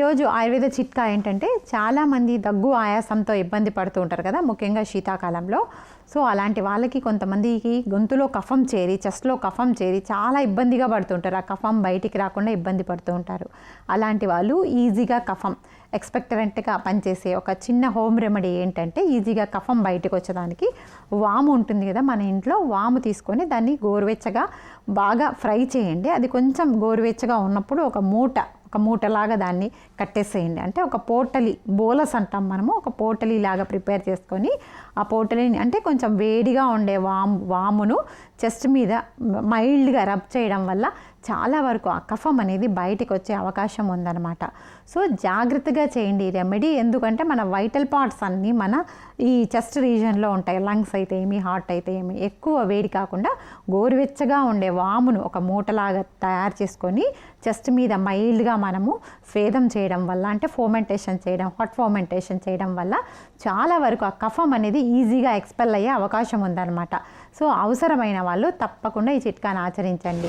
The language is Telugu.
ఈరోజు ఆయుర్వేద చిట్కా ఏంటంటే, చాలామంది దగ్గు ఆయాసంతో ఇబ్బంది పడుతూ ఉంటారు కదా, ముఖ్యంగా శీతాకాలంలో. సో అలాంటి వాళ్ళకి కొంతమందికి గొంతులో కఫం చేరి, చెస్ట్లో కఫం చేరి చాలా ఇబ్బందిగా పడుతుంటారు. ఆ కఫం బయటికి రాకుండా ఇబ్బంది పడుతూ ఉంటారు. అలాంటి వాళ్ళు ఈజీగా కఫం ఎక్స్పెక్టరెంట్గా పనిచేసే ఒక చిన్న హోమ్ రెమెడీ ఏంటంటే, ఈజీగా కఫం బయటకు వచ్చేదానికి వాము ఉంటుంది కదా మన ఇంట్లో, వాము తీసుకొని దాన్ని గోరువెచ్చగా బాగా ఫ్రై చేయండి. అది కొంచెం గోరువెచ్చగా ఉన్నప్పుడు ఒక మూటలాగా దాన్ని కట్టేసేయండి. అంటే ఒక పోటలి, బోలస్ అంటాం మనము, ఒక పోటలి లాగా ప్రిపేర్ చేసుకొని ఆ పోటలిని అంటే కొంచెం వేడిగా ఉండే వామును చెస్ట్ మీద మైల్డ్గా రబ్ చేయడం వల్ల చాలా వరకు ఆ కఫం అనేది బయటికి వచ్చే అవకాశం ఉందన్నమాట. సో జాగ్రత్తగా చేయండి ఈ రెమెడీ. ఎందుకంటే మన వైటల్ పార్ట్స్ అన్నీ మన ఈ చెస్ట్ రీజన్లో ఉంటాయి. లంగ్స్ అయితే ఏమి, హార్ట్ అయితే ఏమి, ఎక్కువ వేడి కాకుండా గోరువెచ్చగా ఉండే వామును ఒక మూటలాగా తయారు చేసుకొని చెస్ట్ మీద మైల్డ్గా మనము స్వేదం చేయడం వల్ల, అంటే ఫోమెంటేషన్ చేయడం, హాట్ ఫోమెంటేషన్ చేయడం వల్ల చాలా వరకు ఆ కఫం అనేది ఈజీగా ఎక్స్పెల్ అయ్యే అవకాశం ఉందన్నమాట. సో అవసరమైన వాళ్ళు తప్పకుండా ఈ చిట్కాను ఆచరించండి.